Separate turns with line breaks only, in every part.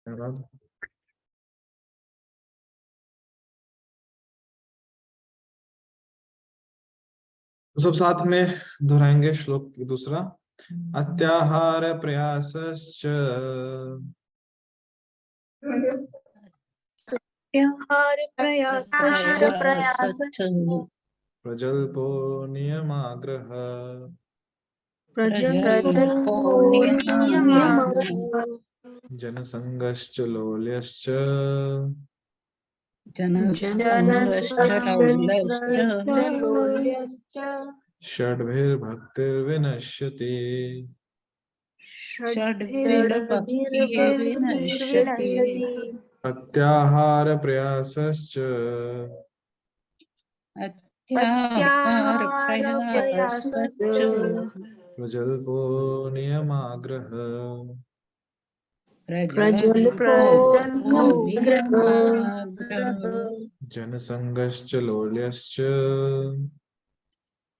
धन्यवाद। तो सब साथ में दोहराएंगे श्लोक दूसरा। अत्याहार प्रयासश्च प्रजल्पो नियमाग्रह जनसंगश्च लोल्यश्च षड्भिर्भक्तिर्विनश्यति। अत्याहार प्रयासश्च प्रजल्पो नियमाग्रह जनसंगश्च लोल्यश्च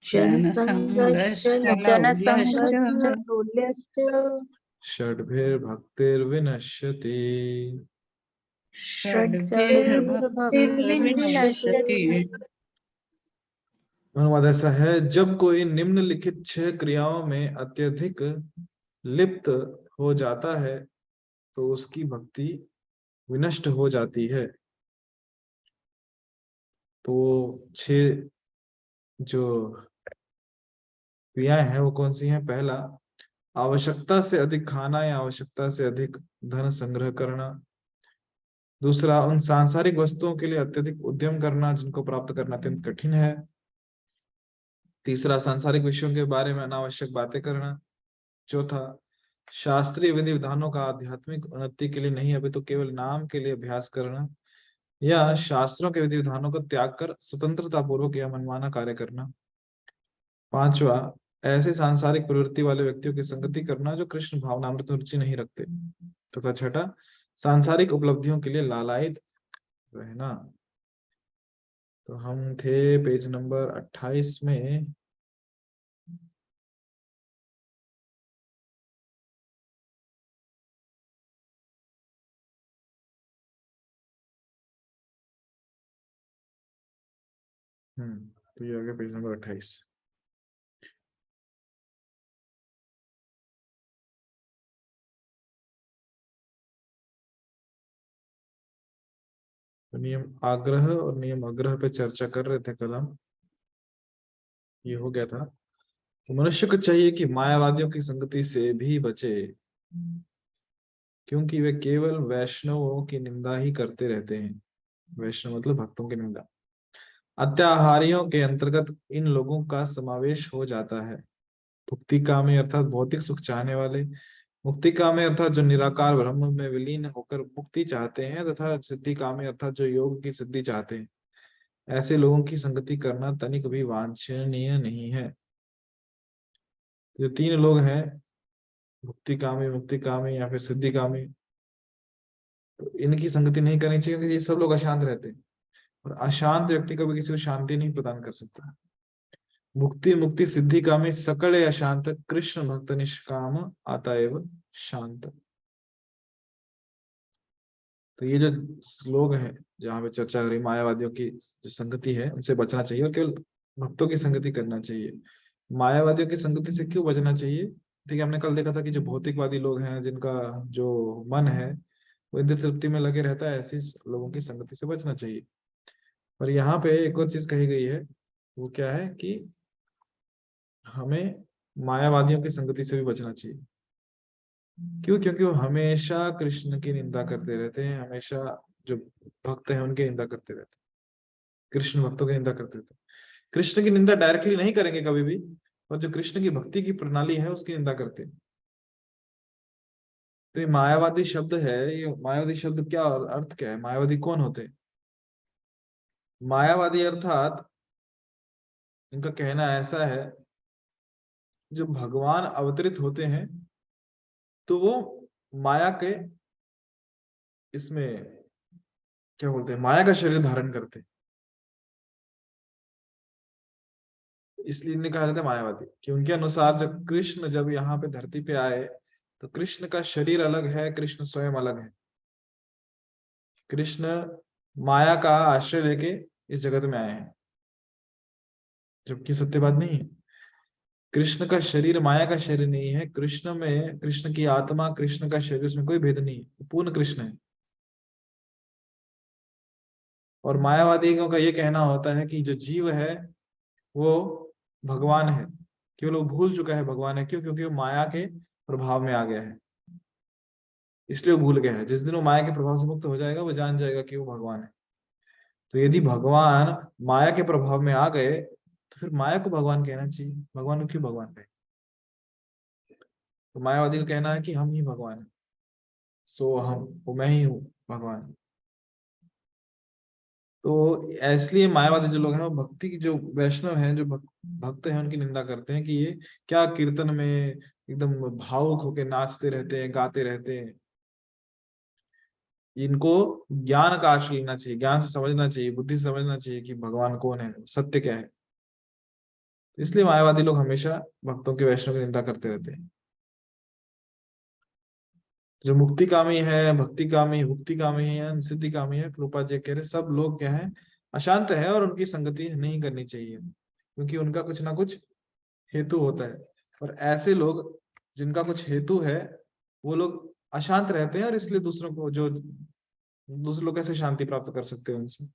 षड्भिर्भक्तिर्विनश्यति। अनुवाद ऐसा है, जब कोई निम्नलिखित 6 क्रियाओं में अत्यधिक लिप्त हो जाता है तो उसकी भक्ति विनष्ट हो जाती है। तो 6 जो क्रियाएं हैं वो कौन सी हैं? पहला, आवश्यकता से अधिक खाना या आवश्यकता से अधिक धन संग्रह करना। दूसरा, उन सांसारिक वस्तुओं के लिए अत्यधिक उद्यम करना जिनको प्राप्त करना अत्यंत कठिन है। तीसरा, सांसारिक विषयों के बारे में अनावश्यक बातें करना। चौथा, शास्त्रीय विधि विधानों का आध्यात्मिक उन्नति के लिए नहीं अभी तो केवल नाम के लिए अभ्यास करना, या शास्त्रों के विधि विधानों को त्याग कर स्वतंत्रता पूर्वक या मनमाना कार्य करना। पांचवा, ऐसे सांसारिक प्रवृत्ति वाले व्यक्तियों की संगति करना जो कृष्ण भावनामृत में रुचि नहीं रखते। तथा छठा, सांसारिक उपलब्धियों के लिए लालायित रहना। तो हम थे पेज नंबर 28 में। तो ये आ गया पेज नंबर 28। तो नियम आग्रह और नियम आग्रह पे चर्चा कर रहे थे कल हम। ये हो गया था। तो मनुष्य को चाहिए कि मायावादियों की संगति से भी बचे, क्योंकि वे केवल वैष्णवों की निंदा ही करते रहते हैं। वैष्णव मतलब भक्तों की निंदा। अत्याहारियों के अंतर्गत इन लोगों का समावेश हो जाता है। भुक्ति कामी अर्थात भौतिक सुख चाहने वाले, मुक्ति कामी अर्थात जो निराकार ब्रह्म में विलीन होकर मुक्ति चाहते हैं, तथा सिद्धि कामी अर्थात जो योग की सिद्धि चाहते हैं। ऐसे लोगों की संगति करना तनिक भी वांछनीय नहीं है। जो 3 लोग हैं, भुक्ति कामी, मुक्ति कामी या फिर सिद्धि कामी, तो इनकी संगति नहीं करनी चाहिए, क्योंकि ये सब लोग अशांत रहते हैं और अशांत व्यक्ति कभी किसी को शांति नहीं प्रदान कर सकता। मुक्ति मुक्ति सिद्धि कामी सकल अशांत, कृष्ण भक्त निष्काम आता एवं शांत। तो ये जो श्लोक है जहाँ पे चर्चा करी मायावादियों की जो संगति है उनसे बचना चाहिए और केवल भक्तों की संगति करना चाहिए। मायावादियों की संगति से क्यों बचना चाहिए? ठीक है, हमने कल देखा था कि जो भौतिकवादी लोग हैं जिनका जो मन है वो इंद्रिय तृप्ति में लगे रहता है, ऐसे लोगों की संगति से बचना चाहिए। और यहाँ पे एक और चीज कही गई है, वो क्या है कि हमें मायावादियों की संगति से भी बचना चाहिए। क्यों? क्योंकि वो हमेशा कृष्ण की निंदा करते रहते हैं, हमेशा जो भक्त हैं उनकी निंदा करते रहते हैं, कृष्ण भक्तों की निंदा करते रहते हैं। कृष्ण की निंदा डायरेक्टली नहीं करेंगे कभी भी, और जो कृष्ण की भक्ति की प्रणाली है उसकी निंदा करते हैं। तो ये मायावादी शब्द है, ये मायावादी शब्द क्या अर्थ क्या है? मायावादी कौन होते हैं? मायावादी अर्थात इनका कहना ऐसा है, जब भगवान अवतरित होते हैं तो वो माया के इसमें क्या बोलते हैं, माया का शरीर धारण करते हैं। इसलिए इन्हें कहा जाता है मायावादी, कि उनके अनुसार जब कृष्ण जब यहाँ पे धरती पे आए तो कृष्ण का शरीर अलग है, कृष्ण स्वयं अलग है। कृष्ण माया का आश्रय लेके इस जगत में आए हैं, जबकि सत्य बात नहीं है। कृष्ण का शरीर माया का शरीर नहीं है, कृष्ण में कृष्ण की आत्मा, कृष्ण का शरीर, उसमें कोई भेद नहीं है, पूर्ण कृष्ण है। और मायावादियों का ये कहना होता है कि जो जीव है वो भगवान है, केवल वो भूल चुका है भगवान है। क्यों? क्योंकि वो माया के प्रभाव में आ गया है, इसलिए वो भूल गया है। जिस दिन वो माया के प्रभाव से मुक्त हो जाएगा, वो जान जाएगा कि वो भगवान है। तो यदि भगवान माया के प्रभाव में आ गए, तो फिर माया को भगवान कहना चाहिए, भगवान को क्यों भगवान कहे? तो मायावादी का कहना है कि हम ही भगवान है, सो हम, वो मैं ही हूँ भगवान। तो इसलिए मायावादी जो लोग हैं, वो भक्ति की, जो वैष्णव हैं, जो भक्त हैं, उनकी निंदा करते हैं कि ये क्या कीर्तन में एकदम भावुक होके नाचते रहते हैं, गाते रहते हैं। इनको ज्ञान का आश्रय लेना चाहिए, ज्ञान से समझना चाहिए, बुद्धि से समझना चाहिए कि भगवान कौन है, सत्य क्या है। इसलिए मायावादी लोग हमेशा भक्तों के, वैष्णव की निंदा करते रहते हैं। जो मुक्ति कामी है, भक्ति कामी, मुक्ति कामी है, सिद्धि कामी है, प्रभुपाद जी कह रहे सब लोग क्या है, अशांत है, और उनकी संगति नहीं करनी चाहिए, क्योंकि उनका कुछ ना कुछ हेतु होता है। और ऐसे लोग जिनका कुछ हेतु है, वो लोग अशांत रहते हैं, और इसलिए दूसरों को, जो दूसरे लोग कैसे शांति प्राप्त कर सकते हैं उनसे।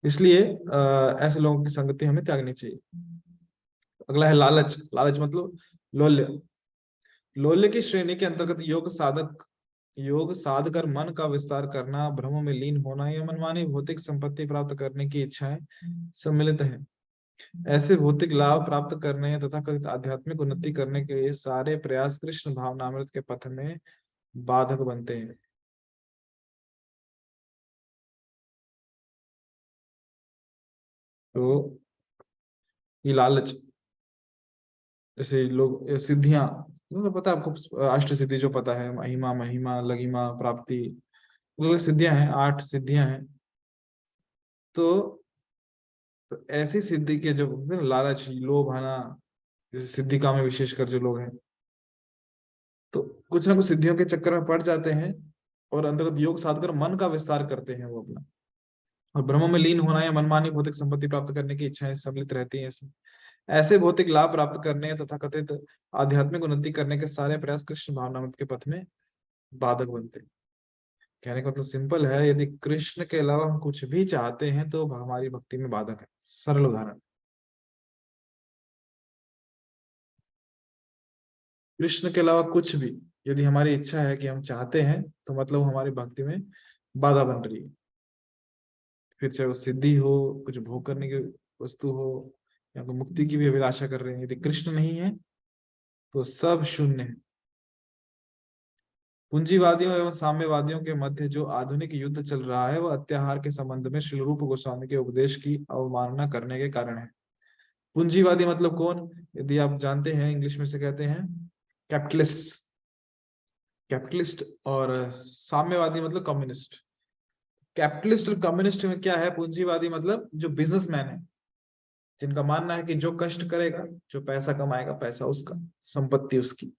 इसलिए ऐसे लोगों की संगति हमें त्यागनी चाहिए। अगला है लालच। लालच मतलब लोल्य। लोल्य की श्रेणी के अंतर्गत योग साधक, योग साध कर मन का विस्तार करना, भ्रम में लीन होना, या मनमानी भौतिक संपत्ति प्राप्त करने की इच्छाएं सम्मिलित है। ऐसे भौतिक लाभ प्राप्त करने तथा कथित आध्यात्मिक उन्नति करने के सारे प्रयास कृष्ण भावनामृत के पथ में बाधक बनते हैं। तो ये लालच, जैसे लोग सिद्धियां, तो पता है आपको, अष्ट सिद्धि जो पता है, महिमा, महिमा, लघिमा, प्राप्ति, मतलब सिद्धियां हैं, 8 सिद्धियां हैं। तो, ऐसी सिद्धि के जो होते हैं ना, लालच, लोभ आना, जैसे सिद्धि काम में विशेषकर जो लोग हैं, तो कुछ ना कुछ सिद्धियों के चक्कर में पड़ जाते हैं, और अंतर्गत योग साध कर मन का विस्तार करते हैं वो अपना, और ब्रह्म में लीन होना या मनमानी भौतिक संपत्ति प्राप्त करने की इच्छाएं सम्मिलित रहती हैं इसमें। ऐसे भौतिक लाभ प्राप्त करने तथा कथित आध्यात्मिक उन्नति करने के सारे प्रयास कृष्ण भावनामृत के पथ में बाधक बनते हैं। कहने का मतलब सिंपल है, यदि कृष्ण के अलावा हम कुछ भी चाहते हैं तो हमारी भक्ति में बाधक है। सरल उदाहरण, कृष्ण के अलावा कुछ भी यदि हमारी इच्छा है कि हम चाहते हैं, तो मतलब हमारी भक्ति में बाधा बन रही है। फिर चाहे वो सिद्धि हो, कुछ भोग करने की वस्तु हो, या कोई मुक्ति की भी अभिलाषा कर रहे हैं, यदि कृष्ण नहीं है तो सब शून्य है। पूंजीवादियों एवं साम्यवादियों के मध्य जो आधुनिक युद्ध चल रहा है, वह अत्याहार के संबंध में श्री रूप गोस्वामी के उपदेश की अवमानना करने के कारण है। पूंजीवादी मतलब कौन? यदि आप जानते हैं, इंग्लिश में से कहते हैं कैपिटलिस्ट। कैपिटलिस्ट और साम्यवादी मतलब कम्युनिस्ट। कैपिटलिस्ट और कम्युनिस्ट में क्या है? पूंजीवादी मतलब जो बिजनेसमैन है, जिनका मानना है कि जो कष्ट करेगा, जो पैसा कमाएगा, पैसा उसका, संपत्ति उसकी।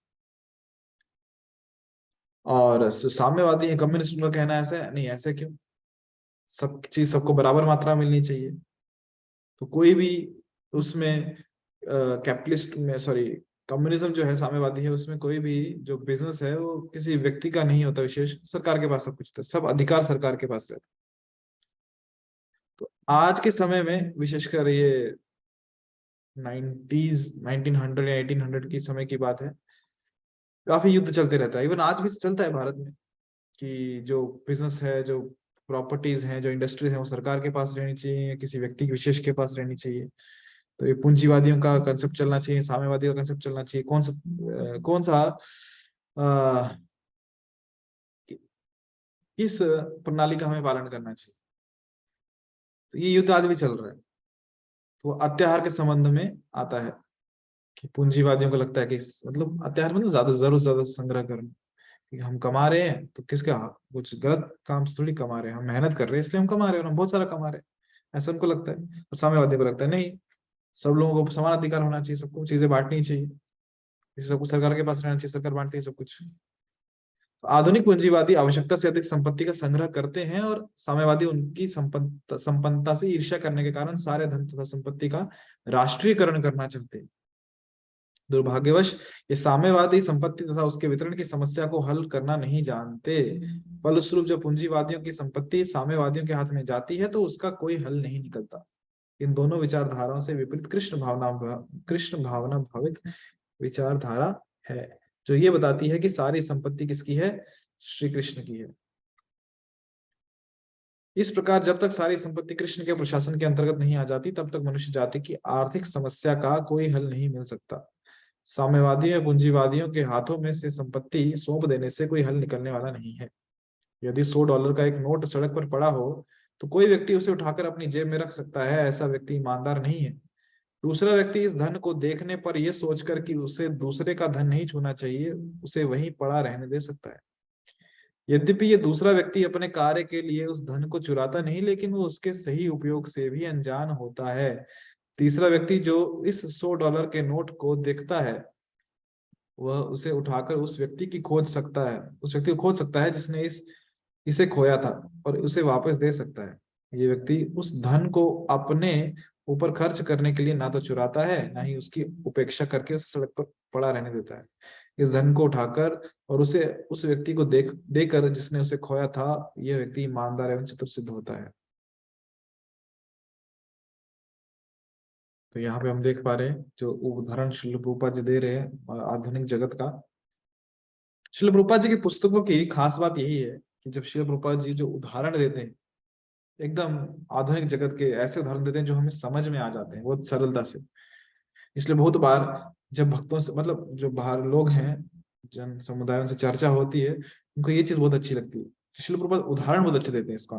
और साम्यवादी है, कम्युनिस्ट का कहना ऐसा है, नहीं ऐसे क्यों, सब चीज सबको बराबर मात्रा में मिलनी चाहिए। तो कोई भी उसमें, कैपिटलिस्ट में, सॉरी, कम्युनिज्म जो है, साम्यवादी है, उसमें कोई भी जो बिजनेस है वो किसी व्यक्ति का नहीं होता विशेष, सरकार के पास सब कुछ था, सब अधिकार सरकार के पास रहता। तो आज के समय में विशेषकर ये 1900 या 1800 की समय की बात है, काफी युद्ध चलते रहता है, इवन आज भी चलता है भारत में, कि जो बिजनेस है, जो प्रॉपर्टीज हैं, जो इंडस्ट्रीज हैं, वो सरकार के पास रहनी चाहिए या किसी व्यक्ति विशेष के पास रहनी चाहिए। तो ये पूंजीवादियों का कंसेप्ट चलना चाहिए, साम्यवादी का कंसेप्ट चलना चाहिए, कौन सा किस प्रणाली का हमें पालन करना चाहिए। तो ये युद्ध आज भी चल रहा है। तो अत्याहार के संबंध में आता है कि पूंजीवादियों को लगता है कि मतलब अत्याहार मतलब ज्यादा, जरूर ज्यादा संग्रह करना, कि हम कमा रहे हैं तो किसका, कुछ गलत काम से थोड़ी कमा रहे हैं, हम मेहनत कर रहे हैं इसलिए हम कमा रहे हैं, और हम बहुत सारा कमा रहे हैं, ऐसा उनको लगता है। और साम्यवादी को लगता है नहीं, सब लोगों को समान अधिकार होना चाहिए, सबको चीजें बांटनी चाहिए, सबको सरकार के पास रहना चाहिए, सरकार बांटती है सब कुछ। आधुनिक पूंजीवादी आवश्यकता से अधिक संपत्ति का संग्रह करते हैं और साम्यवादी उनकी संपन्नता से ईर्ष्या करने के कारण सारे धन तथा संपत्ति का राष्ट्रीयकरण करना चाहते हैं। दुर्भाग्यवश ये साम्यवादी संपत्ति तथा उसके वितरण की समस्या को हल करना नहीं जानते। फलस्वरूप जब पूंजीवादियों की संपत्ति साम्यवादियों के हाथ में जाती है तो उसका कोई हल नहीं निकलता। इन दोनों विचारधाराओं से विपरीत कृष्ण भावना भावित विचारधारा है, जो ये बताती है कि सारी संपत्ति किसकी है? श्री कृष्ण की है। इस प्रकार जब तक सारी संपत्ति कृष्ण के प्रशासन के अंतर्गत नहीं आ जाती तब तक मनुष्य जाति की आर्थिक समस्या का कोई हल नहीं मिल सकता। साम्यवादियों या पूंजीवादियों के हाथों में से संपत्ति सौंप देने से कोई हल निकलने वाला नहीं है। यदि $100 का एक नोट सड़क पर पड़ा हो तो कोई व्यक्ति उसे उठाकर अपनी जेब में रख सकता है, ऐसा व्यक्ति ईमानदार नहीं है। दूसरा व्यक्ति इस धन को देखने पर यह सोचकर कि उसे दूसरे का धन नहीं छूना चाहिए, उसे वहीं पड़ा रहने दे सकता है। यद्यपि ये दूसरा व्यक्ति अपने कार्य के लिए उस धन को चुराता नहीं, लेकिन वो उसके सही उपयोग से भी अनजान होता है। तीसरा व्यक्ति जो इस $100 के नोट को देखता है वह उसे उठाकर उस व्यक्ति को खोज सकता है जिसने इसे खोया था, और उसे वापस दे सकता है। ये व्यक्ति उस धन को अपने ऊपर खर्च करने के लिए ना तो चुराता है, ना ही उसकी उपेक्षा करके उसे सड़क पर पड़ा रहने देता है। इस धन को उठाकर और उसे उस व्यक्ति को देकर जिसने उसे खोया था, यह व्यक्ति ईमानदार एवं चतुर सिद्ध होता है। तो यहाँ पे हम देख पा रहे हैं जो उदाहरण श्रील प्रभुपाद जी दे रहे हैं आधुनिक जगत का। श्रील प्रभुपाद जी की पुस्तकों की खास बात यही है कि जब श्रील प्रभुपाद जी जो उदाहरण देते हैं, एकदम आधुनिक जगत के ऐसे उदाहरण देते हैं जो हमें समझ में आ जाते हैं बहुत सरलता से। इसलिए बहुत बार जब भक्तों से, मतलब जो बाहर लोग हैं, जन समुदायों से चर्चा होती है, उनको ये चीज बहुत अच्छी लगती है। श्रील प्रभुपाद उदाहरण बहुत अच्छे देते हैं इसका।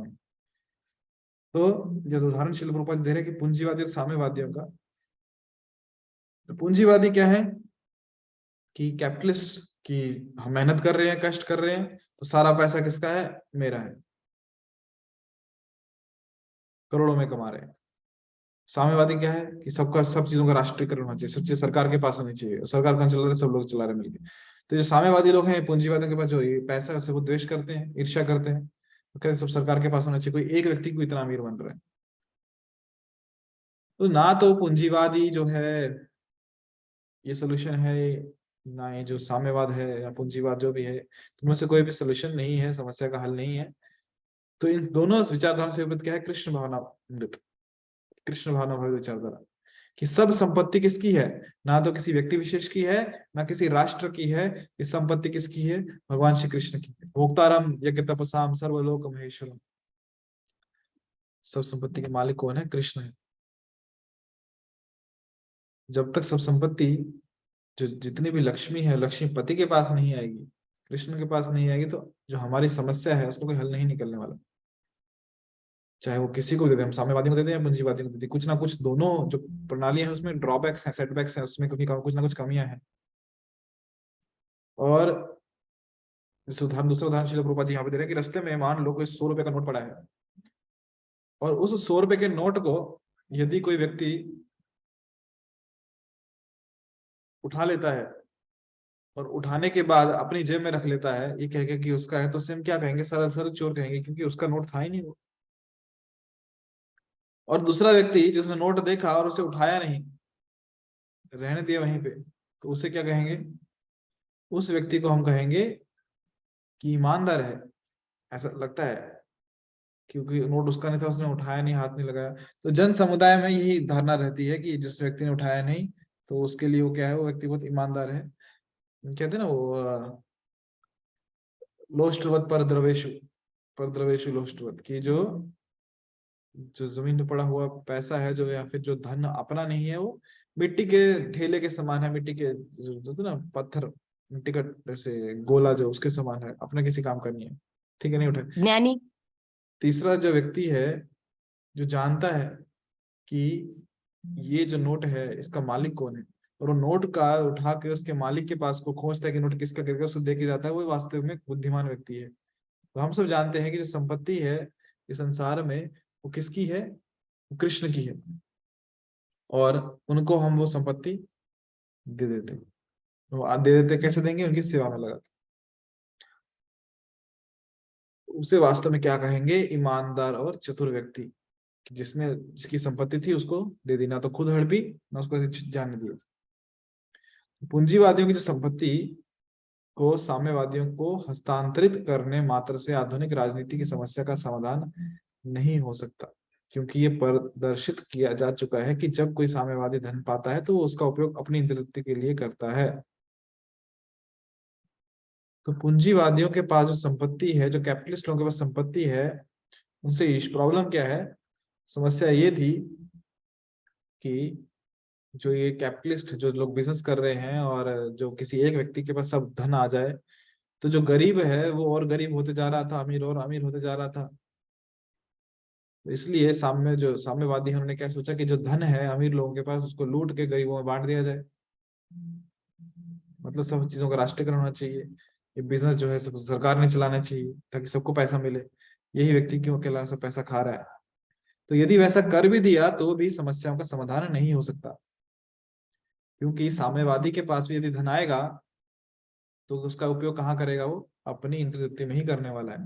तो जब उदाहरण श्रील प्रभुपाद दे रहे हैं कि पूंजीवादी और साम्यवादियों का, तो पूंजीवादी क्या है कि कैपिटलिस्ट, कि हम मेहनत कर रहे हैं, कष्ट कर रहे हैं, तो सारा पैसा किसका है? मेरा है, करोड़ों में कमा रहे हैं। साम्यवादी क्या है कि सबका सब चीजों का राष्ट्रीयकरण होना चाहिए, सब चीज सरकार के पास होनी चाहिए, सरकार कहाँ चला रहा है? सब लोग चला रहे हैं मिलके। तो जो साम्यवादी लोग हैं, पूंजीवादियों के पास जो ये पैसा है, उसे वो द्वेष करते हैं, ईर्ष्या करते हैं, तो कहते हैं सब सरकार के पास होना चाहिए, कोई एक व्यक्ति को इतना अमीर बन रहा है। तो ना तो पूंजीवादी जो है ये सोल्यूशन है, ना ये जो साम्यवाद है या पूंजीवाद जो भी है, तुममें से कोई भी सोल्यूशन नहीं है, समस्या का हल नहीं है। तो इन दोनों विचारधारा से विपरीत क्या है? कृष्ण भावना भावित विचारधारा, कि सब संपत्ति किसकी है? ना तो किसी व्यक्ति विशेष की है, ना किसी राष्ट्र की है। ये संपत्ति किसकी है? भगवान श्री कृष्ण की है। भोक्तारम यज्ञ तपसाम सर्वलोक महेश्वरम। सब संपत्ति के मालिक कौन है? कृष्ण है। जब तक सब संपत्ति, जो जितनी भी लक्ष्मी है, लक्ष्मीपति के पास नहीं आएगी, कृष्ण के पास नहीं आएगी, तो जो हमारी समस्या है उसका कोई हल नहीं निकलने वाला। चाहे वो किसी को दे दे, हम साम्यवादी को दे दें या पूंजीवादी को दे दें, कुछ ना कुछ दोनों जो प्रणालियां हैं उसमें ड्रॉबैक्स हैं, सेटबैक्स हैं, उसमें कभी कुछ ना कुछ कमियां हैं। और जैसे उदाहरण, दूसरा उदाहरण श्रील प्रभुपाद जी यहाँ पे दे रहे हैं कि रास्ते में मान लो कोई $100 का नोट पड़ा है, और उस $100 के नोट को यदि कोई व्यक्ति उठा लेता है और उठाने के बाद अपनी जेब में रख लेता है, ये कह के कि उसका है, तो उसे हम क्या कहेंगे? सरासर चोर कहेंगे, क्योंकि उसका नोट था ही नहीं वो। और दूसरा व्यक्ति जिसने नोट देखा और उसे उठाया नहीं, रहने दिया वहीं पे, तो उसे क्या कहेंगे? उस व्यक्ति को हम कहेंगे कि ईमानदार है, ऐसा लगता है, क्योंकि नोट उसका नहीं था, उसने उठाया नहीं, हाथ नहीं लगाया। तो जन समुदाय में यही धारणा रहती है कि जिस व्यक्ति ने उठाया नहीं, तो उसके लिए वो क्या है? वो व्यक्ति बहुत ईमानदार है। कहते हैं ना वो लोष्टवत पर द्रवेशु लोष्टवत, की जो जो जमीन पे पड़ा हुआ पैसा है, जो या फिर जो धन अपना नहीं है, वो मिट्टी के ढेले के समान है, मिट्टी के जो ना पत्थर, मिट्टी का जैसे गोला जो उसके समान है, अपना किसी काम का नहीं है, ठीक है, नहीं उठा।
ज्ञानी।
तीसरा जो व्यक्ति है, जो जानता है कि ये जो नोट है इसका मालिक कौन है, और वो नोट का उठा के उसके मालिक के पास को खोजता है कि नोट किसका करके उसे दे के जाता है, वो वास्तव में बुद्धिमान व्यक्ति है। तो हम सब जानते हैं कि जो संपत्ति है इस संसार में, वो किसकी है? वो कृष्ण की है। और उनको हम वो संपत्ति दे देते हैं। वो दे देते कैसे देंगे? उनकी सेवा में लगा के। उसे वास्तव में क्या कहेंगे? ईमानदार और चतुर व्यक्ति, कि जिसकी संपत्ति थी उसको दे दी, ना तो खुद हड़पी ना उसको ऐसे जाने दिया। पूंजीवादियों की जो संपत्ति को साम्यवादियों को हस्तांतरित करने मात्र से आधुनिक राजनीति की समस्या का समाधान नहीं हो सकता, क्योंकि ये प्रदर्शित किया जा चुका है कि जब कोई साम्यवादी धन पाता है तो वो उसका उपयोग अपनी तृप्ति के लिए करता है। तो पूंजीवादियों के पास जो संपत्ति है, जो कैपिटलिस्ट लोगों के पास संपत्ति है, उनसे प्रॉब्लम क्या है? समस्या ये थी कि जो ये कैपिटलिस्ट जो लोग बिजनेस कर रहे हैं और जो किसी एक व्यक्ति के पास सब धन आ जाए, तो जो गरीब है वो और गरीब होते जा रहा था, अमीर और अमीर होते जा रहा था। तो इसलिए साम्यवादी उन्होंने क्या सोचा कि जो धन है अमीर लोगों के पास, उसको लूट के गरीबों में बांट दिया जाए। मतलब सब चीजों का राष्ट्रीयकरण होना चाहिए, ये बिजनेस जो है सब सरकार ने चलाना चाहिए ताकि सबको पैसा मिले। यही व्यक्ति क्यों अकेला सब पैसा खा रहा है? तो यदि वैसा कर भी दिया तो भी समस्याओं का समाधान नहीं हो सकता, क्योंकि साम्यवादी के पास भी यदि धन आएगा तो उसका उपयोग कहाँ करेगा? वो अपनी इंद्रिय में ही करने वाला है।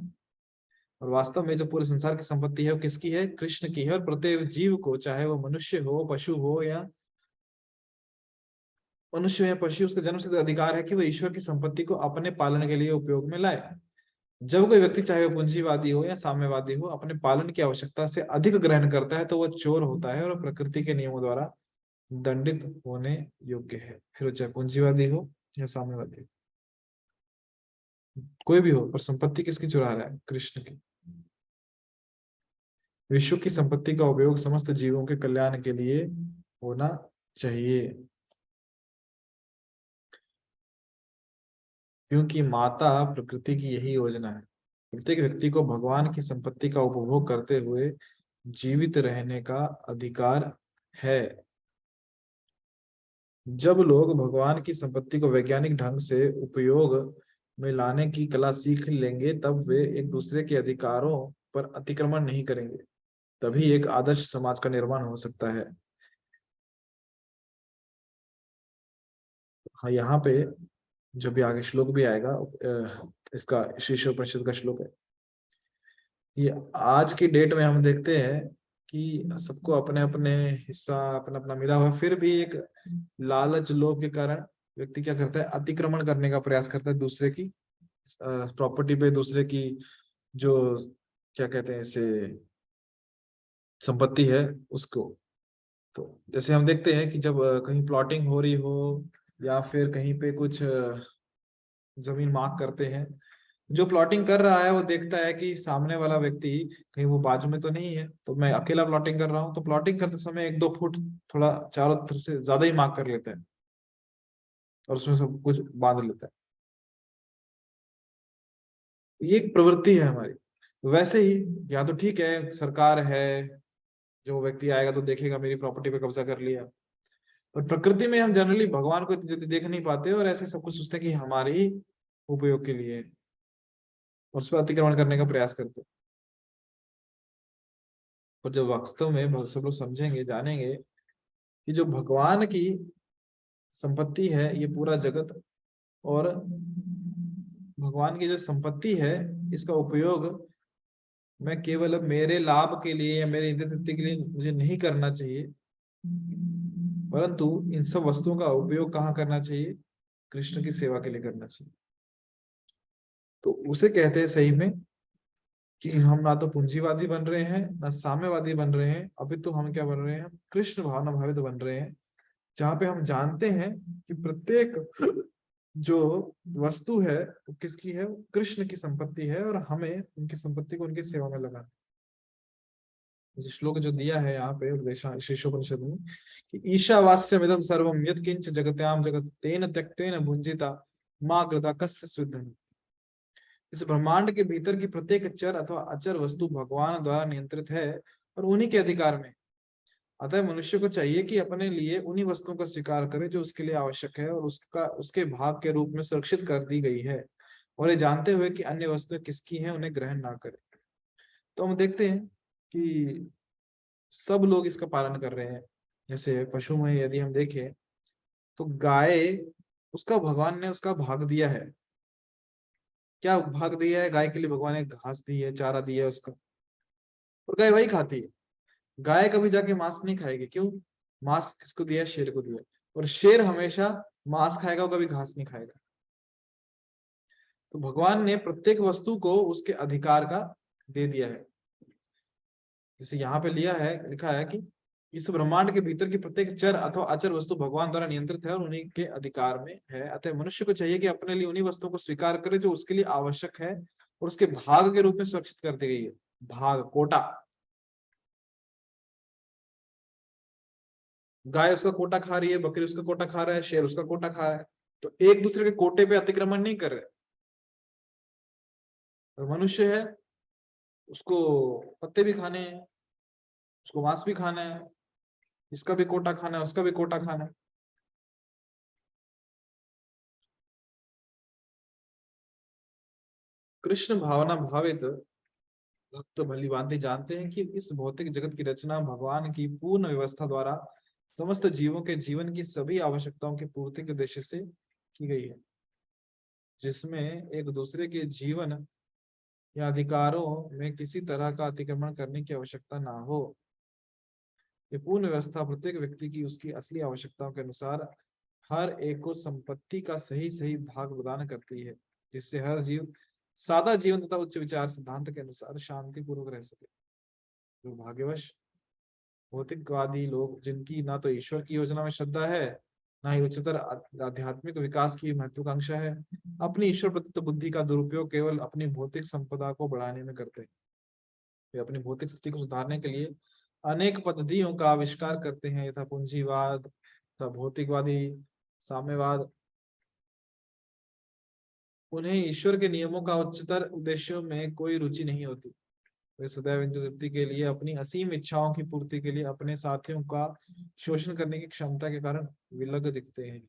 और वास्तव में जो पूरे संसार की संपत्ति है वो किसकी है? कृष्ण की है। और प्रत्येक जीव को, चाहे वो मनुष्य हो, पशु हो या पशु, उसका जन्मसिद्ध अधिकार है कि वो ईश्वर की संपत्ति को अपने पालन के लिए उपयोग में लाए। जब कोई व्यक्ति, चाहे वो पूंजीवादी हो या साम्यवादी हो, अपने पालन की आवश्यकता से अधिक ग्रहण करता है तो वह चोर होता है और प्रकृति के नियमों द्वारा दंडित होने योग्य है। फिर वो चाहे पूंजीवादी हो या साम्यवादी हो, कोई भी हो, पर संपत्ति किसकी चुरा रहा है? कृष्ण की। विश्व की संपत्ति का उपयोग समस्त जीवों के कल्याण के लिए होना चाहिए, क्योंकि माता प्रकृति की यही योजना है। प्रत्येक व्यक्ति को भगवान की संपत्ति का उपभोग करते हुए जीवित रहने का अधिकार है। जब लोग भगवान की संपत्ति को वैज्ञानिक ढंग से उपयोग में लाने की कला सीख लेंगे, तब वे एक दूसरे के अधिकारों पर अतिक्रमण नहीं करेंगे। तभी एक आदर्श समाज का निर्माण हो सकता है। हाँ, यहाँ पे जो भी आगे श्लोक भी आएगा, इसका शीर्षोपनिषद का श्लोक है। ये आज की डेट में हम देखते हैं कि सबको अपने अपने हिस्सा अपना अपना मिला हुआ, फिर भी एक लालच लोभ के कारण व्यक्ति क्या करता है? अतिक्रमण करने का प्रयास करता है दूसरे की प्रॉपर्टी पे, दूसरे की जो क्या कहते हैं इसे, संपत्ति है उसको। तो जैसे हम देखते हैं कि जब कहीं प्लॉटिंग हो रही हो या फिर कहीं पे कुछ जमीन मार्क करते हैं, जो प्लॉटिंग कर रहा है वो देखता है कि सामने वाला व्यक्ति कहीं वो बाजू में तो नहीं है, तो मैं अकेला प्लॉटिंग कर रहा हूँ, तो प्लॉटिंग करते समय 1-2 फुट थोड़ा चारों तरफ से ज्यादा ही मार्क कर लेता है और उसमें सब कुछ बांध लेता है। ये एक प्रवृत्ति है हमारी। वैसे ही या तो ठीक है, सरकार है, जो व्यक्ति आएगा तो देखेगा मेरी प्रॉपर्टी पे कब्जा कर लिया। पर प्रकृति में हम जनरली भगवान को जल्दी देख नहीं पाते और ऐसे सब कुछ सोचते हैं कि हमारे ही उपयोग के लिए है, और उस पर अतिक्रमण करने का प्रयास करते हैं। और जब वास्तव में सब लोग समझेंगे, जानेंगे कि जो भगवान की संपत्ति है ये पूरा जगत, और भगवान की जो संपत्ति है इसका उपयोग मैं केवल मेरे लाभ के लिए या मेरे इंद्रिय तृप्ति के लिए मुझे नहीं करना चाहिए, परंतु इन सब वस्तुओं का उपयोग कहाँ करना चाहिए? कृष्ण की सेवा के लिए करना चाहिए। तो उसे कहते हैं सही में कि हम ना तो पूंजीवादी बन रहे हैं ना साम्यवादी बन रहे हैं, अभी तो हम क्या बन रहे हैं? कृष्ण भावना भावित बन रहे हैं, जहाँ पे हम जानते हैं कि प्रत्येक जो वस्तु है वो किसकी है? वो कृष्ण की संपत्ति है, और हमें उनकी संपत्ति को उनकी सेवा में लगाना। श्लोक जो दिया है यहाँ पे शीर्षोपनिषद में कि ईशावास्यमिदं सर्वं यत्किंच जगत्याम जगत तेन त्यक्तेन भुंजिता मां कृता कस्य स्विद्धनि। इस ब्रह्मांड के भीतर की प्रत्येक चर अथवा अचर वस्तु भगवान द्वारा नियंत्रित है और उन्हीं के अधिकार में। अतः मनुष्य को चाहिए कि अपने लिए उन्हीं वस्तुओं का स्वीकार करे जो उसके लिए आवश्यक है और उसके भाग के रूप में सुरक्षित कर दी गई है, और ये जानते हुए कि अन्य वस्तुएं किसकी हैं उन्हें ग्रहण ना करे। तो हम देखते हैं कि सब लोग इसका पालन कर रहे हैं। जैसे पशु में यदि हम देखें तो गाय, उसका भगवान ने उसका भाग दिया है, क्या भाग दिया है गाय के लिए? भगवान ने घास दी है, चारा दिया है उसका, और गाय वही खाती है। गाय कभी जाके मांस नहीं खाएगी, क्यों? मांस किसको दिया है? शेर को दिया है। और शेर हमेशा मांस खाएगा, वो कभी घास नहीं खाएगा। तो भगवान ने प्रत्येक वस्तु को उसके अधिकार का दे दिया है। जैसे यहाँ पे लिया है, लिखा है कि इस ब्रह्मांड के भीतर की प्रत्येक चर अथवा अचर वस्तु भगवान द्वारा नियंत्रित है और उन्हीं के अधिकार में है। अतः मनुष्य को चाहिए कि अपने लिए उन्हीं वस्तुओं को स्वीकार करे जो उसके लिए आवश्यक है और उसके भाग के रूप में सुरक्षित कर दी गई है। भाग, कोटा। गाय उसका कोटा खा रही है, बकरी उसका कोटा खा रहा है, शेर उसका कोटा खा रहा है। तो एक दूसरे के कोटे पे अतिक्रमण नहीं कर रहे। और मनुष्य है, उसको पत्ते भी खाने हैं, उसको मांस भी खाना है, इसका भी कोटा खाना है, उसका भी कोटा खाना है। कृष्ण भावना भावित भक्त भली भांति जानते हैं कि इस भौतिक जगत की रचना भगवान की पूर्ण व्यवस्था द्वारा समस्त जीवों के जीवन की सभी आवश्यकताओं की पूर्ति के उद्देश्य से की गई है, जिसमें एक दूसरे के जीवन या अधिकारों में किसी तरह का अतिक्रमण करने की आवश्यकता ना हो। ये पूर्ण व्यवस्था प्रत्येक व्यक्ति की उसकी असली आवश्यकताओं के अनुसार हर एक को संपत्ति का सही सही भाग प्रदान करती है, जिससे हर जीव सादा जीवन तथा उच्च विचार सिद्धांत के अनुसार शांति पूर्वक रह सके। जो भाग्यवश भौतिकवादी लोग, जिनकी ना तो ईश्वर की योजना में श्रद्धा है, ना ही उच्चतर आध्यात्मिक विकास की महत्वाकांक्षा है, अपनी ईश्वर प्रदत्त बुद्धि का दुरुपयोग केवल अपनी भौतिक संपदा को बढ़ाने में करते हैं। वे अपनी भौतिक स्थिति को सुधारने के लिए अनेक पद्धतियों का आविष्कार करते हैं, यथा पूंजीवाद, तथा भौतिकवादी, साम्यवाद। उन्हें ईश्वर के नियमों का उच्चतर उद्देश्यों में कोई रुचि नहीं होती। वे सदैव इंद्रिय तृप्ति के लिए, अपनी असीम इच्छाओं की पूर्ति के लिए अपने साथियों का शोषण करने की क्षमता के कारण विलग दिखते हैं।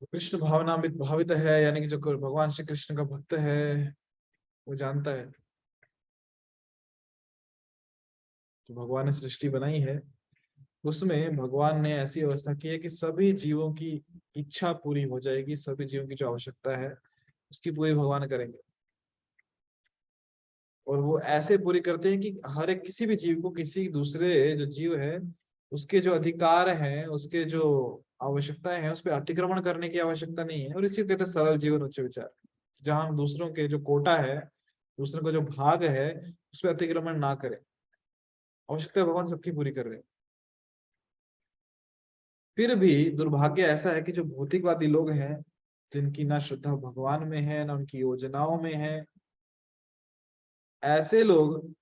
तो कृष्ण भावनामृत भावित है, यानी कि जो भगवान श्री कृष्ण का भक्त है, वो जानता है जो भगवान ने सृष्टि बनाई है, उसमें भगवान ने ऐसी व्यवस्था की है कि सभी जीवों की इच्छा पूरी हो जाएगी। सभी जीवों की जो आवश्यकता है उसकी पूरी भगवान करेंगे। और वो ऐसे पूरी करते हैं कि हर एक किसी भी जीव को, किसी दूसरे जो जीव है उसके जो अधिकार हैं, उसके जो आवश्यकताएं हैं, उस पर अतिक्रमण करने की आवश्यकता नहीं है। और इसी को कहते हैं सरल जीवन उच्च विचार, जहां हम दूसरों के जो कोटा है, दूसरों का जो भाग है, उस पर अतिक्रमण ना करें। आवश्यकता भगवान सबकी पूरी कर रहे हैं। फिर भी दुर्भाग्य ऐसा है कि जो भौतिकवादी लोग हैं, जिनकी ना श्रद्धा भगवान में है ना उनकी योजनाओं में है, ऐसे लोग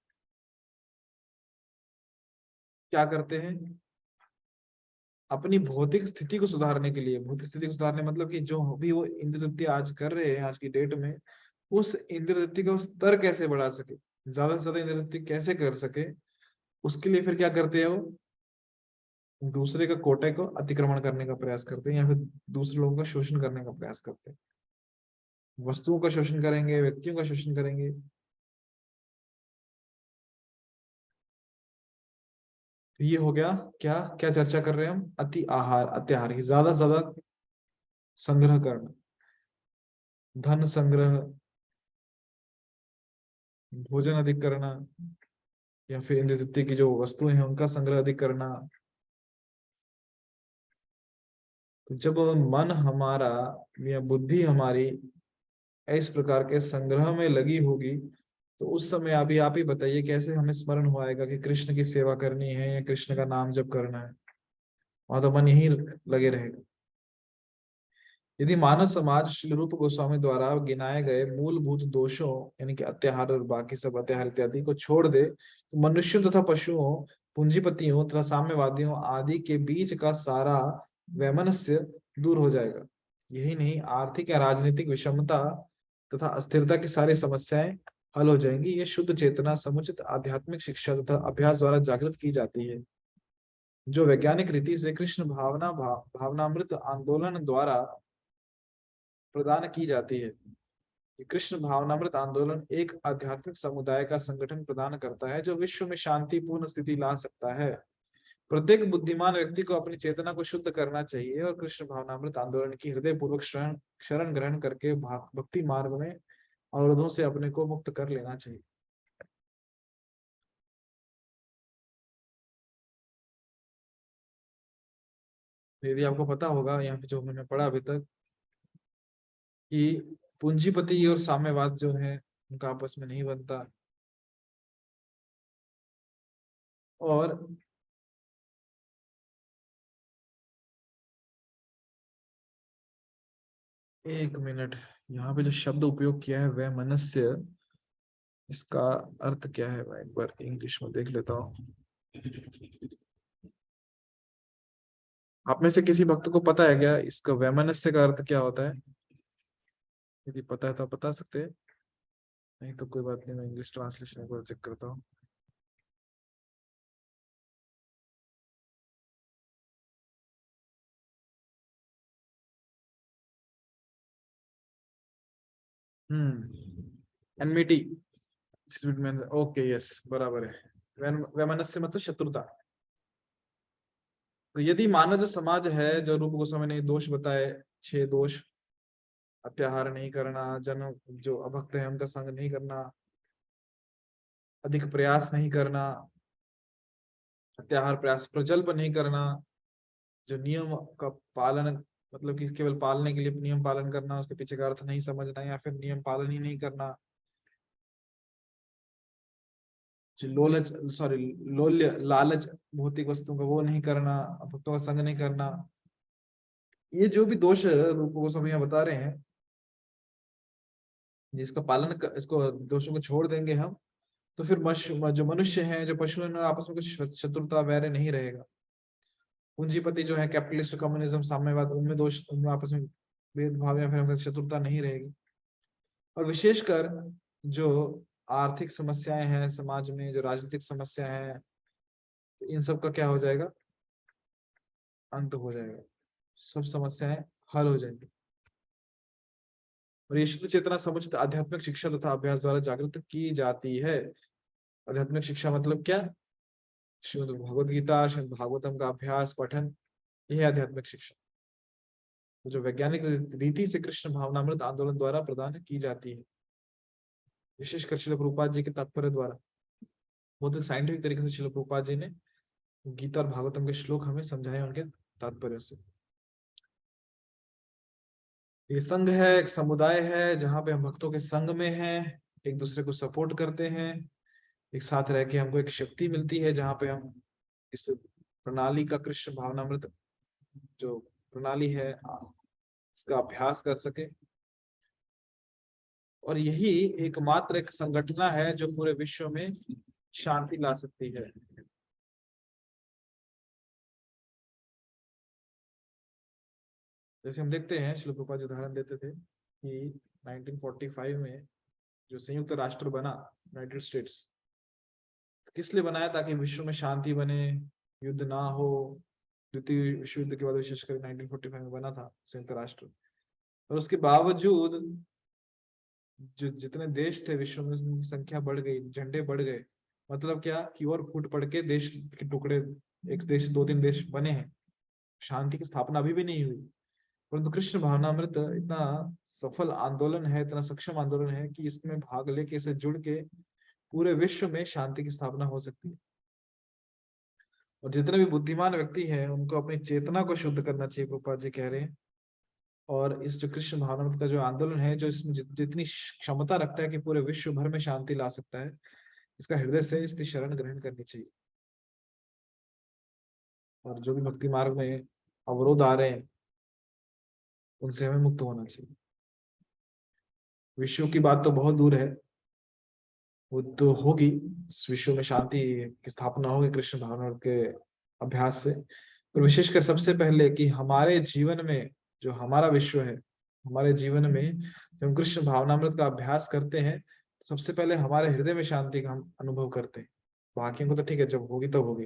क्या करते हैं? अपनी भौतिक स्थिति को सुधारने के लिए, भौतिक स्थिति को सुधारने मतलब कि जो भी वो इंद्र तृप्ति आज कर रहे हैं आज की डेट में, उस इंद्र तृप्ति का स्तर कैसे बढ़ा सके, ज्यादा से ज्यादा इंद्र तृप्ति कैसे कर सके, उसके लिए फिर क्या करते हैं? वो दूसरे का कोटे को अतिक्रमण करने का प्रयास करते हैं, या फिर दूसरे लोगों का शोषण करने का प्रयास करते हैं। वस्तुओं का शोषण करेंगे, व्यक्तियों का शोषण करेंगे। तो ये हो गया, क्या क्या चर्चा कर रहे हैं हम? अति आहार, अत्याहार की ज्यादा से ज्यादा संग्रह करना, धन संग्रह, भोजन अधिक करना, या फिर इंद्रिय तृप्ति की जो वस्तुएं हैं उनका संग्रह अधिक करना। तो जब मन हमारा या बुद्धि हमारी इस प्रकार के संग्रह में लगी होगी, तो उस समय अभी आप ही बताइए कैसे हमें स्मरण हो आएगा कि कृष्ण की सेवा करनी है या कृष्ण का नाम जप करना है। वहां तो मन यही लगे रहेगा। यदि मानव समाज श्री रूप गोस्वामी द्वारा गिनाए गए मूलभूत दोषों, यानी कि अत्याहार और बाकी सब अत्याहार इत्यादि को छोड़ दे, तो मनुष्यों तथा पशुओं, पूंजीपतियों तथा साम्यवादियों आदि के बीच का सारा वैमनस्य दूर हो जाएगा। यही नहीं, आर्थिक या राजनीतिक विषमता तथा अस्थिरता की सारी समस्याएं हल हो जाएंगी। ये शुद्ध चेतना समुचित आध्यात्मिक शिक्षा तथा अभ्यास द्वारा जागृत की जाती है, जो वैज्ञानिक रीति से कृष्ण भावनामृत आंदोलन द्वारा प्रदान की जाती है। कि कृष्ण भावनामृत आंदोलन एक आध्यात्मिक समुदाय का संगठन प्रदान करता है जो विश्व में शांतिपूर्ण स्थिति ला सकता है। प्रत्येक बुद्धिमान व्यक्ति को अपनी चेतना को शुद्ध करना चाहिए और कृष्ण भावनामृत आंदोलन की हृदय पूर्वक शरण शरण ग्रहण करके भक्ति मार्ग में अवरोधों से अपने को मुक्त कर लेना चाहिए। यदि आपको पता होगा यहाँ पे जो मैंने पढ़ा अभी तक कि पूंजीपति और साम्यवाद जो है उनका आपस में नहीं बनता, और एक मिनट, यहाँ पे जो शब्द उपयोग किया है वह मनुष्य, इसका अर्थ क्या है, मैं एक बार इंग्लिश में देख लेता हूँ। आप में से किसी भक्त को पता है क्या इसका वैमनस्य का अर्थ क्या होता है? यदि पता है तो आप बता सकते हैं, नहीं तो कोई बात नहीं, मैं इंग्लिश ट्रांसलेशन को चेक करता हूँ। एनमिटी, ओके यस, बराबर है। वैमनस्य मतलब शत्रुता। तो यदि मानव समाज है, जो रूप गोस्वामी ने दोष बताए, 6 दोष, अत्याहार नहीं करना, जन जो अभक्त है उनका संग नहीं करना, अधिक प्रयास नहीं करना, अत्याहार प्रयास प्रजल्प नहीं करना, जो नियम का पालन, मतलब कि केवल पालने के लिए नियम पालन करना, उसके पीछे का अर्थ नहीं समझना, या फिर नियम पालन ही नहीं करना, जो लोलच सॉरी लोल्य लालच भौतिक वस्तुओं का वो नहीं करना, भक्तों का संग नहीं करना, ये जो भी दोष रूप गोस्वामी यहाँ बता रहे हैं, जिसका पालन इसको दोषों को छोड़ देंगे हम, तो फिर जो मनुष्य हैं, जो पशु हैं, आपस में कुछ शत्रुता वैर नहीं रहेगा। पूंजीपति जो है, कैपिटलिस्ट, कम्युनिज्म, साम्यवाद, उनमें दोष, उनमें आपस में भेदभाव या फिर शत्रुता नहीं रहेगी। और विशेषकर जो आर्थिक समस्याएं हैं समाज में, जो राजनीतिक समस्याएं हैं, तो इन सब का क्या हो जाएगा, अंत हो जाएगा, सब समस्याएं हल हो जाएंगी। और ये शुद्ध चेतना समुचित आध्यात्मिक शिक्षा तथा अभ्यास द्वारा जागृत की जाती है। आध्यात्मिक शिक्षा मतलब क्या? श्रीमद् भगवद गीता, श्रीमद् भागवतम का अभ्यास पठन, यह आध्यात्मिक शिक्षा, तो जो वैज्ञानिक रीति से कृष्ण भावनामृत आंदोलन द्वारा प्रदान की जाती है, विशेषकर श्रील प्रभुपाद जी के तात्पर्य द्वारा। बहुत एक साइंटिफिक तरीके से श्रील प्रभुपाद जी ने गीता और भागवतम के श्लोक हमें समझाए उनके तात्पर्य से। ये संघ है, एक समुदाय है, जहाँ पे हम भक्तों के संग में हैं, एक दूसरे को सपोर्ट करते हैं, एक साथ रह के हमको एक शक्ति मिलती है, जहाँ पे हम इस प्रणाली का, कृष्ण भावनामृत जो प्रणाली है, इसका अभ्यास कर सके। और यही एकमात्र एक संगठन है जो पूरे विश्व में शांति ला सकती है। जैसे हम देखते हैं, श्रील प्रभुपाद उदाहरण देते थे कि 1945 में जो संयुक्त राष्ट्र बना, यूनाइटेड स्टेट्स, किस लिए बनाया? ताकि विश्व में शांति बने, युद्ध ना हो। द्वितीय विश्व युद्ध के बाद विशेषकर 1945 में बना था संयुक्त राष्ट्र। और उसके बावजूद जो जितने देश थे विश्व में, उनकी संख्या बढ़ गई, झंडे बढ़ गए। मतलब क्या कि और फूट पड़ के देश के टुकड़े, एक देश 2-3 देश बने हैं, शांति की स्थापना अभी भी नहीं हुई। परंतु कृष्ण भावनामृत इतना सफल आंदोलन है, इतना सक्षम आंदोलन है कि इसमें भाग लेके, इसे जुड़ के पूरे विश्व में शांति की स्थापना हो सकती है। और जितने भी बुद्धिमान व्यक्ति हैं उनको अपनी चेतना को शुद्ध करना चाहिए, प्रभुपाद जी कह रहे हैं। और इस जो कृष्ण भावनामृत का जो आंदोलन है, जो इसमें जितनी क्षमता रखता है कि पूरे विश्व भर में शांति ला सकता है, इसका हृदय से इसकी शरण ग्रहण करनी चाहिए। और जो भी भक्ति मार्ग में अवरोध आ रहे हैं, उनसे हमें मुक्त होना चाहिए। विश्व की बात तो बहुत दूर है, वो तो होगी, इस विश्व में शांति की स्थापना होगी कृष्ण भावनामृत के अभ्यास से। पर विशेषकर सबसे पहले कि हमारे जीवन में, जो हमारा विश्व है, हमारे जीवन में जब हम कृष्ण भावनामृत का अभ्यास करते हैं, तो सबसे पहले हमारे हृदय में शांति का हम अनुभव करते हैं। बाकियों को तो ठीक है, जब होगी तब होगी।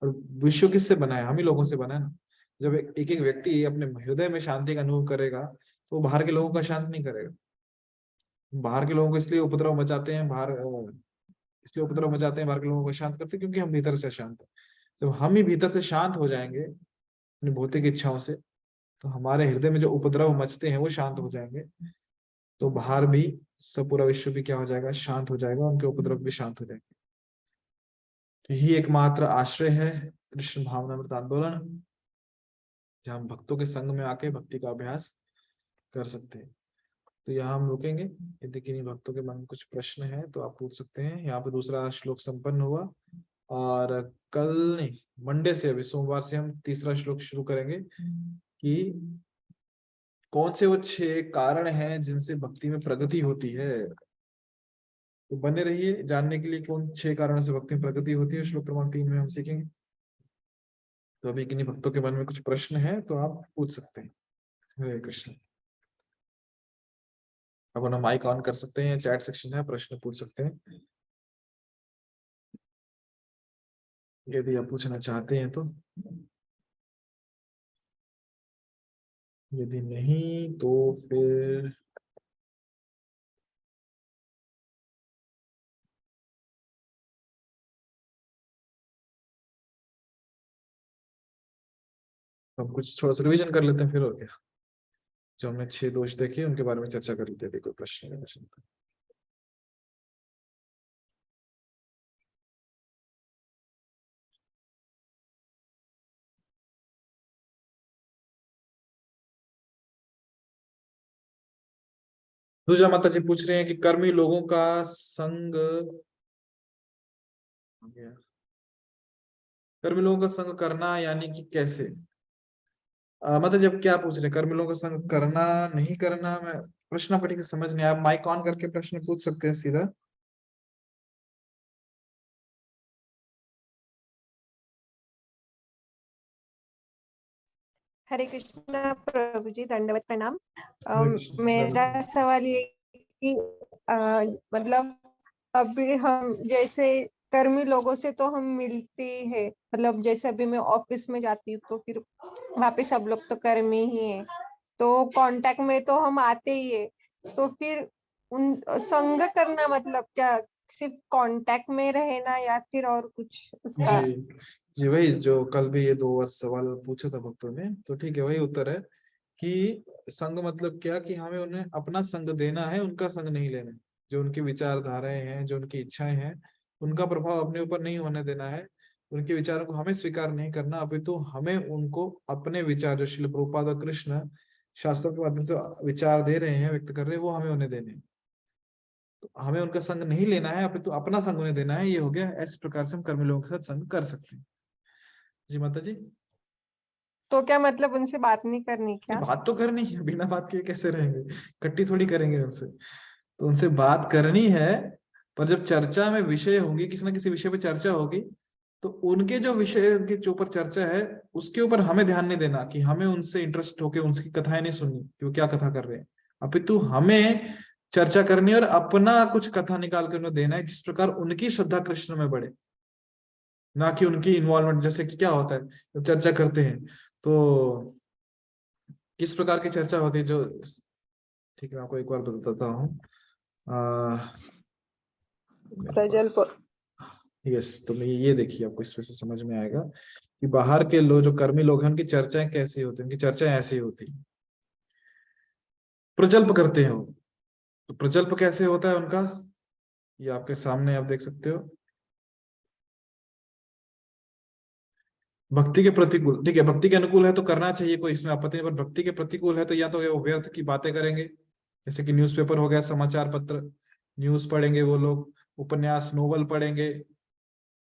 और विश्व किससे बना है? हम ही लोगों से बना है ना। जब एक एक व्यक्ति अपने हृदय में शांति का अनुभव करेगा, तो बाहर के लोगों का शांत नहीं करेगा। बाहर के लोगों को इसलिए उपद्रव मचाते हैं, बाहर इसलिए उपद्रव मचाते हैं, बाहर के लोगों को शांत करते हैं क्योंकि हम भीतर से शांत हैं। जब हम ही भीतर से शांत हो जाएंगे अपनी भौतिक इच्छाओं से, तो हमारे हृदय में जो उपद्रव मचते हैं वो शांत हो जाएंगे, तो बाहर भी सब पूरा विश्व भी क्या हो जाएगा, शांत हो जाएगा, उनके उपद्रव भी शांत हो जाएंगे। तो यही एकमात्र आश्रय है कृष्ण भावनामृत आंदोलन, जहाँ हम भक्तों के संग में आके भक्ति का अभ्यास कर सकते हैं। तो यहाँ हम रुकेंगे। यदि किन्हीं भक्तों के मन में कुछ प्रश्न है तो आप पूछ सकते हैं। यहाँ पे दूसरा श्लोक संपन्न हुआ, और कल नहीं, मंडे से, अभी सोमवार से हम तीसरा श्लोक शुरू करेंगे कि कौन से वो 6 कारण हैं जिनसे भक्ति में प्रगति होती है। तो बने रहिए जानने के लिए कौन 6 कारणों से भक्ति में प्रगति होती है, श्लोक क्रमांक 3 में हम सीखेंगे। तो अभी किन्हीं भक्तों के मन में कुछ प्रश्न है तो आप पूछ सकते हैं। हरे कृष्ण। अब अपना माइक ऑन कर सकते हैं, चैट सेक्शन है, प्रश्न पूछ सकते हैं यदि आप पूछना चाहते हैं तो। यदि नहीं तो फिर हम कुछ थोड़ा सा रिवीजन कर लेते हैं फिर, और क्या। जो हमने 6 दोष देखे उनके बारे में चर्चा कर लेते हैं। कोई प्रश्न नहीं है। दूसरा माता जी पूछ रहे हैं कि कर्मी लोगों का संग, कर्मी लोगों का संग करना यानी कि कैसे, मतलब जब क्या पूछ रहे हैं, कर्मी लोगों का संग करना नहीं करना, मैं प्रश्न पढ़ी के समझ नहीं, आप माइक ऑन करके प्रश्न पूछ सकते हैं सीधा।
हरे कृष्णा प्रभु जी, दंडवत प्रणाम। मेरा सवाल ये कि मतलब अभी हम जैसे कर्मी लोगों से तो हम मिलते हैं, मतलब जैसे अभी मैं ऑफिस में जाती हूँ तो फिर वहाँ पे सब लोग तो कर्मी ही है, तो कांटेक्ट में तो हम आते ही है। तो फिर उन संग करना मतलब क्या, सिर्फ कांटेक्ट में रहना या फिर और कुछ उसका?
जी वही जो कल भी ये 2 सवाल पूछा था भक्तों ने, तो ठीक है, वही उत्तर है कि संग मतलब क्या, कि हमें उन्हें अपना संग देना है, उनका संग नहीं लेना है। जो उनकी विचारधाराएं हैं, जो उनकी इच्छाएं हैं, उनका प्रभाव अपने ऊपर नहीं होने देना है। उनके विचारों को हमें स्वीकार नहीं करना, अपितु हमें उनको अपने विचार, जो श्रील प्रभुपाद और कृष्ण शास्त्रों के माध्यम से विचार दे रहे हैं, व्यक्त कर रहे हैं, वो हमें उन्हें देने हैं। तो हमें उनका संग नहीं लेना है, अपितु अपना संग उन्हें देना है। ये हो गया। इस प्रकार से हम कर्मी लोगों के साथ संग कर सकते हैं। जी माता जी।
तो क्या मतलब उनसे बात नहीं करनी क्या?
बात तो करनी है, बिना बात किए कैसे रहेंगे, कट्टी थोड़ी करेंगे उनसे। तो उनसे बात करनी है, पर जब चर्चा में विषय होंगी, किसी ना किसी विषय पे चर्चा होगी, तो उनके जो विषय के जो ऊपर चर्चा है उसके ऊपर हमें ध्यान नहीं देना, कि हमें उनसे इंटरेस्ट होके उनकी कथाएं नहीं सुननी कि वो क्या कथा कर रहे हैं। अपितु हमें चर्चा करनी है और अपना कुछ कथा निकाल कर उन्हें देना है, जिस प्रकार उनकी श्रद्धा कृष्ण में बढ़े, ना कि उनकी इन्वॉल्वमेंट। जैसे कि क्या होता है जब चर्चा करते हैं तो किस प्रकार की चर्चा होती है, जो, ठीक है मैं आपको एक बार बताता हूँ। यस, तो मैं ये देखिए, आपको इसमें से समझ में आएगा कि बाहर के लोग, जो कर्मी लोग हैं, उनकी चर्चाएं कैसी होती हैं। उनकी चर्चाएं ऐसी होती हैं, प्रजल्प करते हैं वो। तो प्रजल्प कैसे होता है उनका, ये आपके सामने आप देख सकते हो। भक्ति के प्रतिकूल, ठीक है, भक्ति के अनुकूल है तो करना चाहिए, कोई इसमें आपत्ति नहीं, पर भक्ति के प्रतिकूल है तो या तो वो व्यर्थ की बातें करेंगे, जैसे कि न्यूज़पेपर हो गया, समाचार पत्र, न्यूज पढ़ेंगे वो लोग, उपन्यास नोवेल पढ़ेंगे,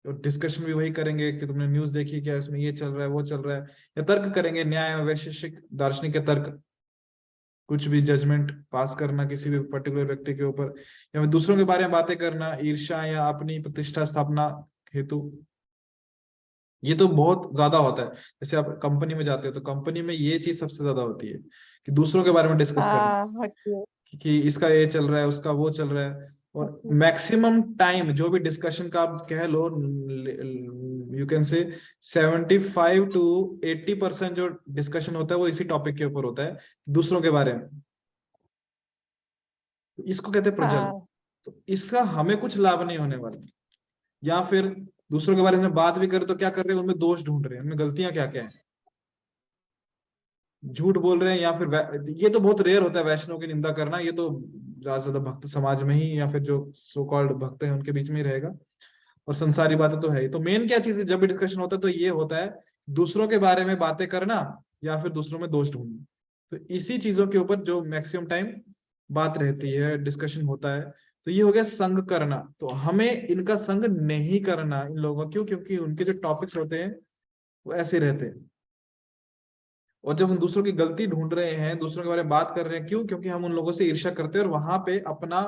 और डिस्कशन भी वही करेंगे कि तुमने न्यूज देखी क्या, इसमें ये चल रहा है वो चल रहा है, या तर्क करेंगे, न्याय वैशेषिक दार्शनिक के तर्क, कुछ भी जजमेंट पास करना किसी भी पर्टिकुलर व्यक्ति के ऊपर, या फिर दूसरों के बारे में बातें करना, ईर्ष्या या अपनी प्रतिष्ठा स्थापना हेतु। ये तो बहुत ज्यादा होता है। जैसे आप कंपनी में जाते हो तो कंपनी में ये चीज सबसे ज्यादा होती है, कि दूसरों के बारे में डिस्कस करना,
हाँ होती है।
कि इसका ये चल रहा है, उसका वो चल रहा है। और मैक्सिमम टाइम जो भी डिस्कशन का आप कह लो, यू कैन से 75 to 80% जो डिस्कशन होता है वो इसी टॉपिक के ऊपर होता है, दूसरों के बारे में। इसको कहते हैं प्रजल।
हाँ
तो इसका हमें कुछ लाभ नहीं होने वाला। या फिर दूसरों के बारे में बात भी करें तो क्या कर रहे हैं, उनमें दोष ढूंढ रहे हैं, उनमें गलतियां क्या क्या है, झूठ बोल रहे हैं, या फिर ये तो बहुत रेयर होता है वैष्णव की निंदा करना, ये तो ज्यादा से ज्यादा भक्त समाज में ही या फिर जो सो कॉल्ड भक्त हैं उनके बीच में ही रहेगा। और संसारी बातें तो है ही। तो मेन क्या चीज है जब भी डिस्कशन होता है तो ये होता है दूसरों के बारे में बातें करना या फिर दूसरों में दोष ढूंढना। तो इसी चीजों के ऊपर जो मैक्सिमम टाइम बात रहती है, डिस्कशन होता है। तो ये हो गया संग करना। तो हमें इनका संग नहीं करना, इन लोगों का। क्यों? क्योंकि उनके जो टॉपिक्स होते हैं वो ऐसे रहते हैं। और जब हम दूसरों की गलती ढूंढ रहे हैं, दूसरों के बारे में बात कर रहे हैं, क्यों? क्योंकि हम उन लोगों से ईर्ष्या करते हैं और वहां पे अपना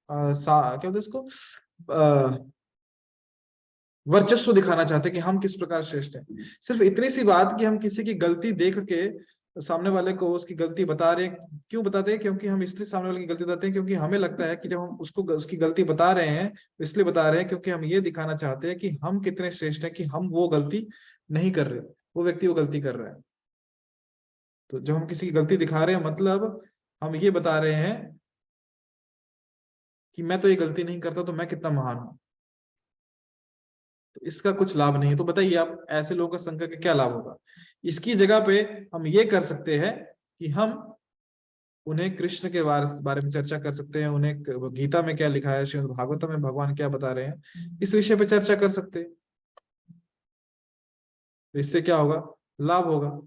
क्या बोलते हैं इसको, वर्चस्व दिखाना चाहते हैं कि हम किस प्रकार श्रेष्ठ हैं। सिर्फ इतनी सी बात कि हम किसी की गलती देख के सामने वाले को उसकी गलती बता रहे हैं। क्यों बताते हैं? क्योंकि हम इसलिए सामने वाले की गलती बताते हैं क्योंकि हमें लगता है कि जब हम उसको उसकी गलती बता रहे हैं तो इसलिए बता रहे हैं क्योंकि हम ये दिखाना चाहते हैं कि हम कितने श्रेष्ठ हैं, कि हम वो गलती नहीं कर रहे, वो व्यक्ति वो गलती कर रहा है। तो जब हम किसी की गलती दिखा रहे हैं मतलब हम ये बता रहे हैं कि मैं तो ये गलती नहीं करता तो मैं कितना महान हूं। तो इसका कुछ लाभ नहीं है। तो बताइए आप ऐसे लोगों का संग करके क्या लाभ होगा? इसकी जगह पे हम ये कर सकते हैं कि हम उन्हें कृष्ण के बारे में चर्चा कर सकते हैं, उन्हें गीता में क्या लिखा है, श्रीमद् भागवत में भगवान क्या बता रहे हैं, इस विषय पे चर्चा कर सकते हैं। तो इससे क्या होगा? लाभ होगा।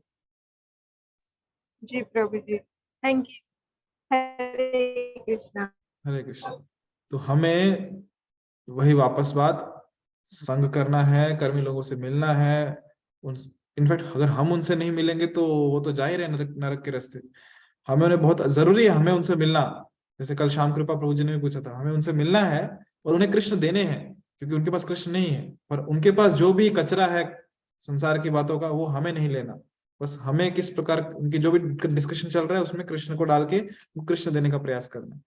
जी प्रभु जी, थैंक यू। हरे कृष्णा।
हरे कृष्ण। तो हमें वही वापस बात, संग करना है, कर्मी लोगों से मिलना है। उन इनफैक्ट अगर हम उनसे नहीं मिलेंगे तो वो तो जा ही रहे नरक, नरक के रास्ते। हमें उन्हें बहुत जरूरी है, हमें उनसे मिलना। जैसे कल शाम कृपा प्रभु जी ने भी पूछा था, हमें उनसे मिलना है और उन्हें कृष्ण देने हैं, क्योंकि उनके पास कृष्ण नहीं है। पर उनके पास जो भी कचरा है संसार की बातों का वो हमें नहीं लेना। बस हमें किस प्रकार उनकी जो भी डिस्कशन चल रहा है उसमें कृष्ण को डाल के वो कृष्ण देने का प्रयास करना।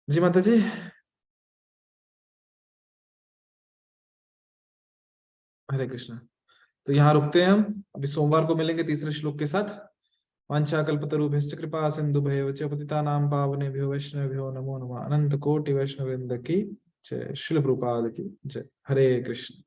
जी माता जी। हरे कृष्ण। तो यहाँ रुकते हैं हम, अभी सोमवार को मिलेंगे तीसरे श्लोक के साथ। वाञ्छाकल्पतरुभ्यश्च कृपा सिन्धुभ्येव च पतितानां पावनेभ्यो वैष्णवेभ्यो नमो नमः। अनंत कोटि वैष्णववृंद की जय। श्रील प्रभुपाद की जय। हरे कृष्ण।